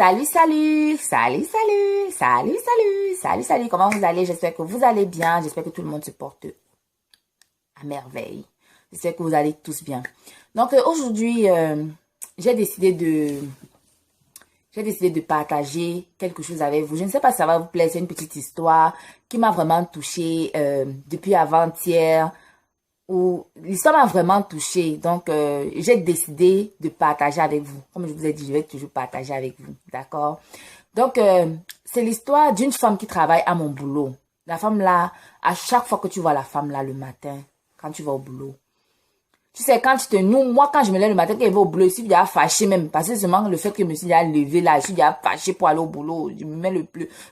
Salut, salut, salut, salut, salut, salut, salut, salut. Comment vous allez? J'espère que vous allez bien. J'espère que tout le monde se porte à merveille. J'espère que vous allez tous bien. Donc aujourd'hui, j'ai décidé de partager quelque chose avec vous. Je ne sais pas si ça va vous plaire. C'est une petite histoire qui m'a vraiment touchée depuis avant-hier. Où l'histoire m'a vraiment touchée. Donc, j'ai décidé de partager avec vous. Comme je vous ai dit, je vais toujours partager avec vous. D'accord? Donc, c'est l'histoire d'une femme qui travaille à mon boulot. La femme là, à chaque fois que tu vois la femme là le matin, quand tu vas au boulot, tu sais, quand tu te noues, moi, quand je me lève le matin, quand je vais au boulot, je suis déjà fâchée même. Parce que seulement le fait que je me suis déjà levée là, je suis déjà fâchée pour aller au boulot. Je me mets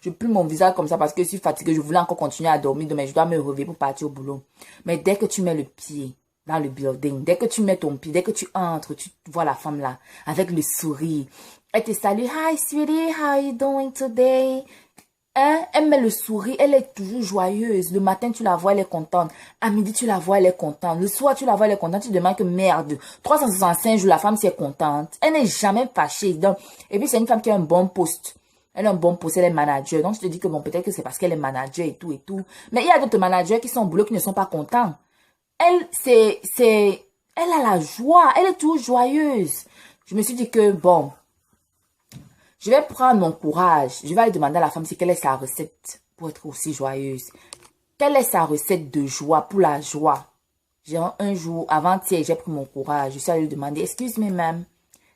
je plie mon visage comme ça parce que je suis fatiguée. Je voulais encore continuer à dormir. Mais je dois me réveiller pour partir au boulot. Mais dès que tu mets le pied dans le building, dès que tu mets ton pied, dès que tu entres, tu vois la femme là, avec le sourire. Elle te salue. Hi, sweetie, how are you doing today? Hein? Elle met le sourire, elle est toujours joyeuse. Le matin, tu la vois, elle est contente. À midi, tu la vois, elle est contente. Le soir, tu la vois, elle est contente. Tu te demandes que merde. 365 jours, la femme, c'est contente. Elle n'est jamais fâchée. Donc, et puis, c'est une femme qui a un bon poste. Elle a un bon poste, elle est manager. Donc, je te dis que bon, peut-être que c'est parce qu'elle est manager et tout et tout. Mais il y a d'autres managers qui sont au boulot qui ne sont pas contents. Elle, elle a la joie. Elle est toujours joyeuse. Je me suis dit que bon, je vais prendre mon courage. Je vais aller demander à la femme si quelle est sa recette pour être aussi joyeuse. Quelle est sa recette de joie pour la joie? Genre un jour, avant-hier, j'ai pris mon courage. Je suis allée lui demander, excuse me, ma'am,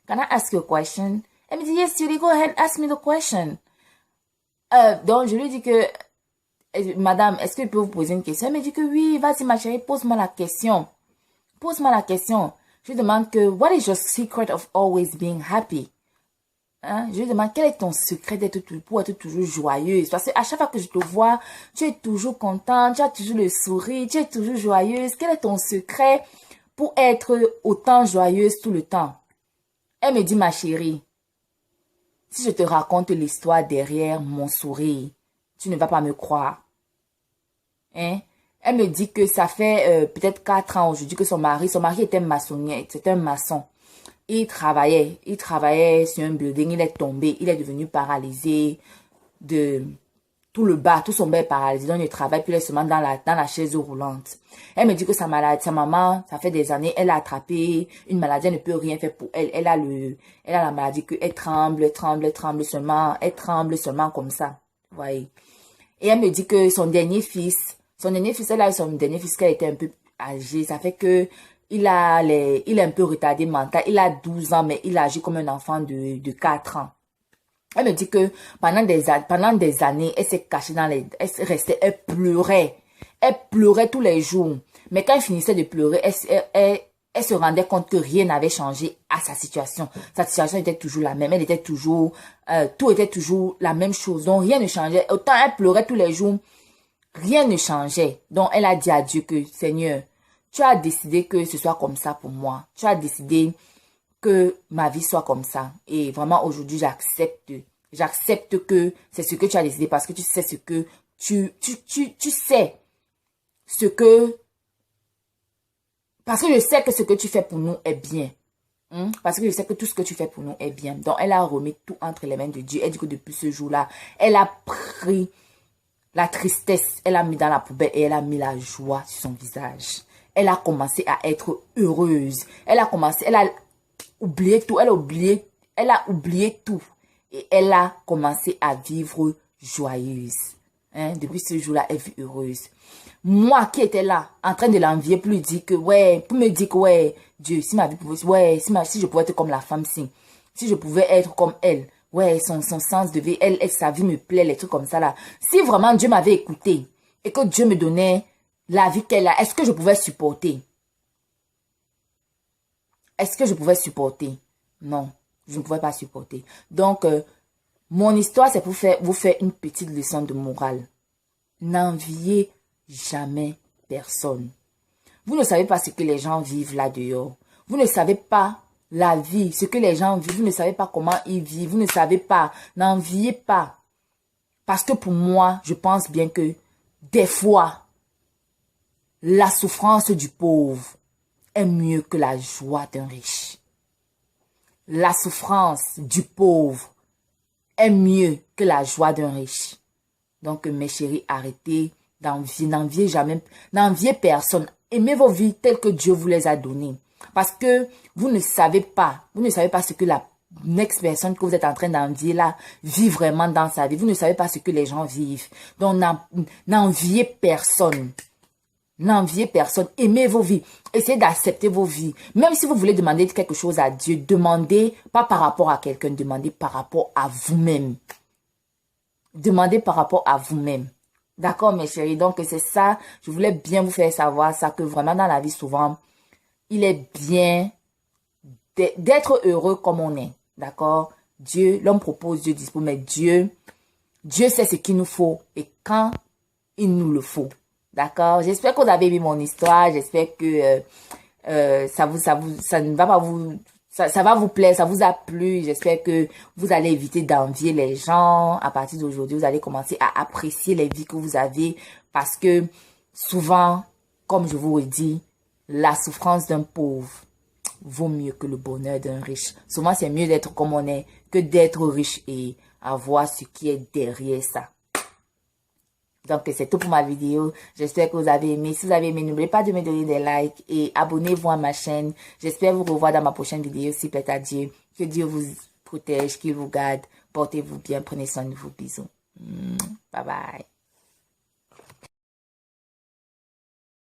can I ask you a question? Elle me dit, yes, Judy, go ahead, ask me the question. Donc, je lui dis que, madame, est-ce que je peux vous poser une question? Elle me dit que oui, vas-y, ma chérie, pose-moi la question. Pose-moi la question. Je lui demande que, what is your secret of always being happy? Hein? Je lui demande quel est ton secret pour être toujours joyeuse. Parce qu'à chaque fois que je te vois, tu es toujours contente, tu as toujours le sourire, tu es toujours joyeuse. Quel est ton secret pour être autant joyeuse tout le temps? Elle me dit, ma chérie, si je te raconte l'histoire derrière mon sourire, tu ne vas pas me croire. Hein? Elle me dit que ça fait peut-être 4 ans aujourd'hui que son mari était maçonnier, c'était un maçon. Il travaillait sur un building, il est tombé, il est devenu paralysé de tout le bas, tout son bas est paralysé, donc il travaille, puis il est seulement dans la chaise roulante. Elle me dit que sa maman, ça fait des années, elle a attrapé une maladie, elle ne peut rien faire pour elle. Elle a la maladie que elle tremble seulement comme ça. Vous voyez. Et elle me dit que son dernier fils, elle a son dernier fils qu'elle était un peu âgé, ça fait que il est un peu retardé mental. Il a 12 ans, mais il agit comme un enfant de 4 ans. Elle me dit que pendant des années, elle s'est cachée elle pleurait. Elle pleurait tous les jours. Mais quand elle finissait de pleurer, elle se rendait compte que rien n'avait changé à sa situation. Sa situation était toujours la même. Tout était toujours la même chose. Donc rien ne changeait. Autant elle pleurait tous les jours, rien ne changeait. Donc elle a dit à Dieu que, Seigneur, tu as décidé que ce soit comme ça pour moi. Tu as décidé que ma vie soit comme ça. Et vraiment, aujourd'hui, j'accepte. J'accepte que c'est ce que tu as décidé parce que tu sais ce que tu sais ce que... Parce que je sais que ce que tu fais pour nous est bien. Parce que je sais que tout ce que tu fais pour nous est bien. Donc, elle a remis tout entre les mains de Dieu. Elle dit que depuis ce jour-là, elle a pris la tristesse, elle a mis dans la poubelle et elle a mis la joie sur son visage. Elle a commencé à être heureuse. Elle a oublié tout. Elle a oublié tout. Et elle a commencé à vivre joyeuse. Hein? Depuis ce jour-là, elle vit heureuse. Moi qui étais là, en train de l'envier, pour me dire que, ouais, Dieu, si ma vie pouvait, ouais, si je pouvais être comme la femme, si je pouvais être comme elle, ouais, son sens de vie, sa vie me plaît, les trucs comme ça là. Si vraiment Dieu m'avait écouté et que Dieu me donnait la vie qu'elle a, est-ce que je pouvais supporter? Est-ce que je pouvais supporter? Non, je ne pouvais pas supporter. Donc, mon histoire, c'est pour vous faire une petite leçon de morale. N'enviez jamais personne. Vous ne savez pas ce que les gens vivent là-dehors. Vous ne savez pas la vie, ce que les gens vivent. Vous ne savez pas comment ils vivent. Vous ne savez pas. N'enviez pas. Parce que pour moi, je pense bien que des fois, la souffrance du pauvre est mieux que la joie d'un riche. La souffrance du pauvre est mieux que la joie d'un riche. Donc, mes chéris, arrêtez d'envier, n'enviez personne. Aimez vos vies telles que Dieu vous les a données. Parce que vous ne savez pas ce que la next personne que vous êtes en train d'envier là vit vraiment dans sa vie. Vous ne savez pas ce que les gens vivent. Donc, n'enviez personne. N'enviez personne. Aimez vos vies. Essayez d'accepter vos vies. Même si vous voulez demander quelque chose à Dieu, demandez pas par rapport à quelqu'un, demandez par rapport à vous-même. Demandez par rapport à vous-même. D'accord, mes chéris? Donc, c'est ça. Je voulais bien vous faire savoir ça, que vraiment dans la vie, souvent, il est bien d'être heureux comme on est. D'accord? Dieu, l'homme propose, Dieu dispose, mais Dieu sait ce qu'il nous faut et quand il nous le faut. D'accord? J'espère que vous avez aimé mon histoire. J'espère que ça ne va pas vous... Ça va vous plaire, ça vous a plu. J'espère que vous allez éviter d'envier les gens. À partir d'aujourd'hui, vous allez commencer à apprécier les vies que vous avez. Parce que souvent, comme je vous le dis, la souffrance d'un pauvre vaut mieux que le bonheur d'un riche. Souvent, c'est mieux d'être comme on est que d'être riche et avoir ce qui est derrière ça. Donc, c'est tout pour ma vidéo. J'espère que vous avez aimé. Si vous avez aimé, n'oubliez pas de me donner des likes et abonnez-vous à ma chaîne. J'espère vous revoir dans ma prochaine vidéo, s'il plaît à Dieu. Que Dieu vous protège, qu'il vous garde. Portez-vous bien, prenez soin de vous. Bisous. Bye bye.